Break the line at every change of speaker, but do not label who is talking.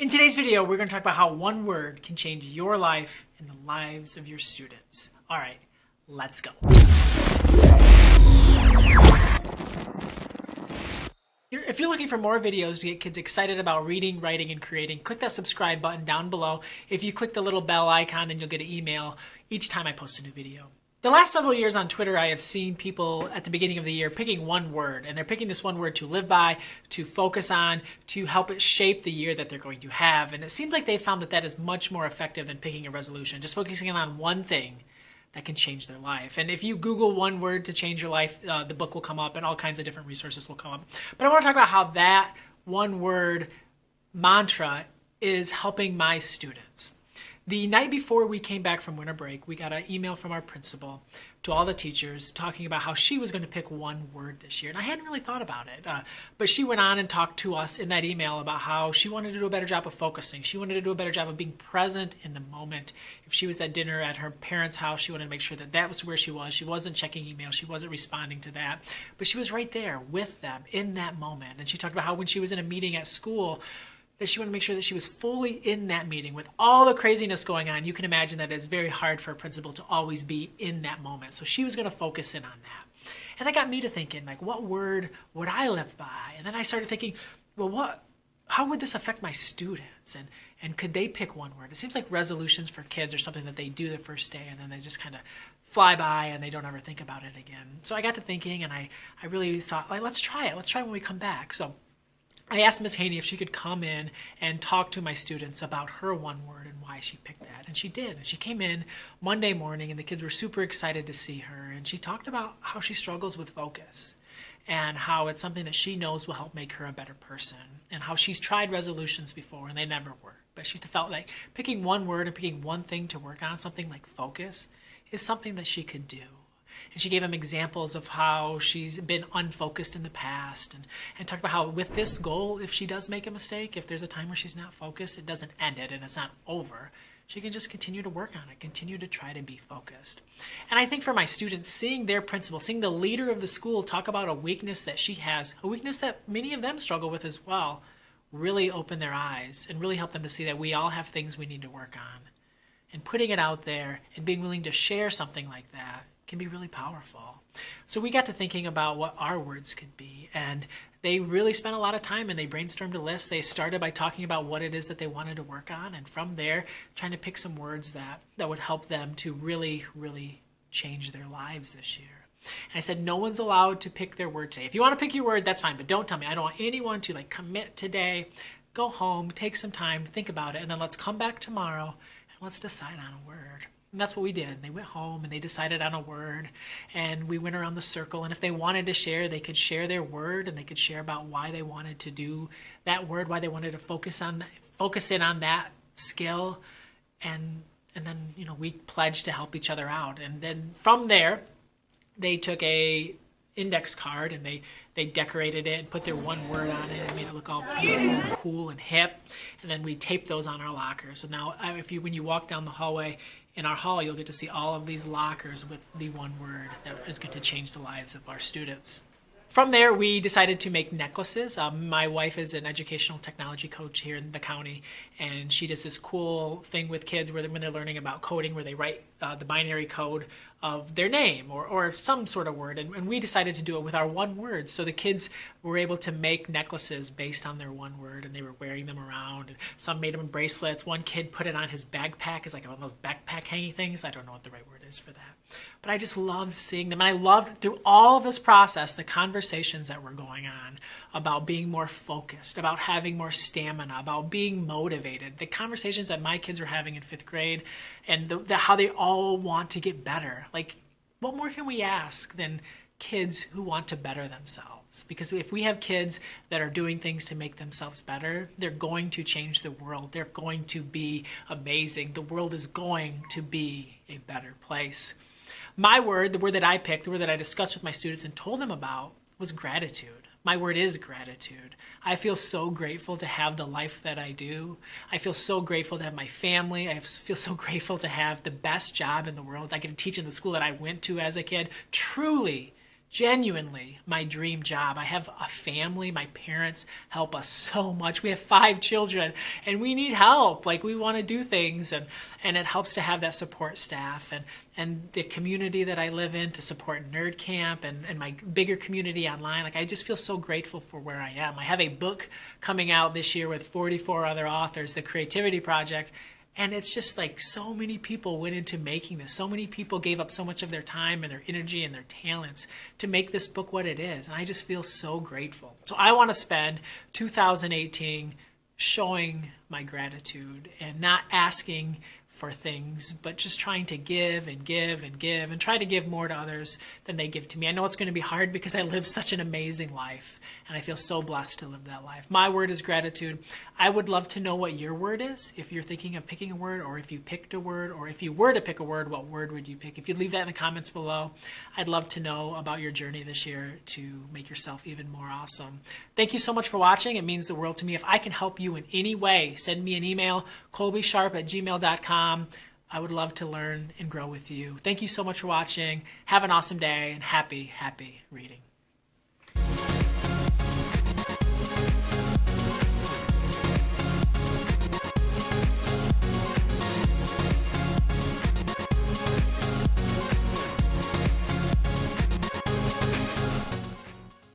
In today's video, we're going to talk about how one word can change your life and the lives of your students. All right, let's go. If you're looking for more videos to get kids excited about reading, writing, and creating, click that subscribe button down below. If you click the little bell icon, then you'll get an email each time I post a new video. The last several years on Twitter, I have seen people at the beginning of the year picking one word, and they're picking this one word to live by, to focus on, to help it shape the year that they're going to have. And it seems like they've found that that is much more effective than picking a resolution, just focusing on one thing that can change their life. And if you Google one word to change your life, the book will come up and all kinds of different resources will come up. But I want to talk about how that one word mantra is helping my students. The night before we came back from winter break, we got an email from our principal to all the teachers talking about how she was going to pick one word this year. And I hadn't really thought about it, but she went on and talked to us in that email about how she wanted to do a better job of focusing. She wanted to do a better job of being present in the moment. If she was at dinner at her parents' house, she wanted to make sure that that was where she was. She wasn't checking email. She wasn't responding to that. But she was right there with them in that moment. And she talked about how when she was in a meeting at school, that she wanted to make sure that she was fully in that meeting with all the craziness going on. You can imagine that it's very hard for a principal to always be in that moment. So she was going to focus in on that. And that got me to thinking, like, what word would I live by? And then I started thinking, well, how would this affect my students? And could they pick one word? It seems like resolutions for kids are something that they do the first day and then they just kind of fly by and they don't ever think about it again. So I got to thinking and I really thought, like, let's try it. Let's try it when we come back. So I asked Ms. Haney if she could come in and talk to my students about her one word and why she picked that. And she did. And she came in Monday morning and the kids were super excited to see her. And she talked about how she struggles with focus and how it's something that she knows will help make her a better person and how she's tried resolutions before and they never work. But she felt like picking one word and picking one thing to work on, something like focus, is something that she could do. And she gave them examples of how she's been unfocused in the past and talked about how with this goal, if she does make a mistake, if there's a time where she's not focused, it doesn't end it and it's not over. She can just continue to work on it, continue to try to be focused. And I think for my students, seeing their principal, seeing the leader of the school talk about a weakness that she has, a weakness that many of them struggle with as well, really opened their eyes and really helped them to see that we all have things we need to work on. And putting it out there and being willing to share something like that can be really powerful. So we got to thinking about what our words could be, and they really spent a lot of time and they brainstormed a list. They started by talking about what it is that they wanted to work on, and from there trying to pick some words that would help them to really, really change their lives this year. And I said, no one's allowed to pick their word today. If you want to pick your word, that's fine, but don't tell me. I don't want anyone to commit today. Go home, take some time, think about it, and then let's come back tomorrow and let's decide on a word. And that's what we did. They went home and they decided on a word and we went around the circle. And if they wanted to share, they could share their word and they could share about why they wanted to do that word, why they wanted to focus in on that skill. And then, we pledged to help each other out. And then from there, they took a index card and they decorated it and put their one word on it and made it look all beautiful and cool and hip. And then we taped those on our lockers. So now when you walk down the hallway in our hall, you'll get to see all of these lockers with the one word that is going to change the lives of our students. From there, we decided to make necklaces. My wife is an educational technology coach here in the county, and she does this cool thing with kids when they're learning about coding, where they write the binary code of their name or some sort of word. And we decided to do it with our one word. So the kids were able to make necklaces based on their one word, and they were wearing them around. Some made them in bracelets. One kid put it on his backpack. It's like one of those backpack hanging things. I don't know what the right word is for that. But I just loved seeing them. And I loved, through all of this process, the conversations that were going on about being more focused, about having more stamina, about being motivated. The conversations that my kids were having in 5th grade and how they all want to get better. Like, what more can we ask than kids who want to better themselves? Because if we have kids that are doing things to make themselves better, they're going to change the world. They're going to be amazing. The world is going to be a better place. My word, the word that I picked, the word that I discussed with my students and told them about, was gratitude. My word is gratitude. I feel so grateful to have the life that I do. I feel so grateful to have my family. I feel so grateful to have the best job in the world. I get to teach in the school that I went to as a kid. Truly, genuinely my dream job. I have a family. My parents help us so much. We have 5 children and we need help. Like, we want to do things, and it helps to have that support staff and the community that I live in to support Nerd Camp and my bigger community online. Like, I just feel so grateful for where I am. I have a book coming out this year with 44 other authors, The Creativity Project. And it's just like so many people went into making this. So many people gave up so much of their time and their energy and their talents to make this book what it is. And I just feel so grateful. So I want to spend 2018 showing my gratitude and not asking for things, but just trying to give and give and give and try to give more to others than they give to me. I know it's going to be hard because I live such an amazing life and I feel so blessed to live that life. My word is gratitude. I would love to know what your word is. If you're thinking of picking a word, or if you picked a word, or if you were to pick a word, what word would you pick? If you'd leave that in the comments below, I'd love to know about your journey this year to make yourself even more awesome. Thank you so much for watching. It means the world to me. If I can help you in any way, send me an email, colbysharp@gmail.com. I would love to learn and grow with you. Thank you so much for watching. Have an awesome day and happy reading.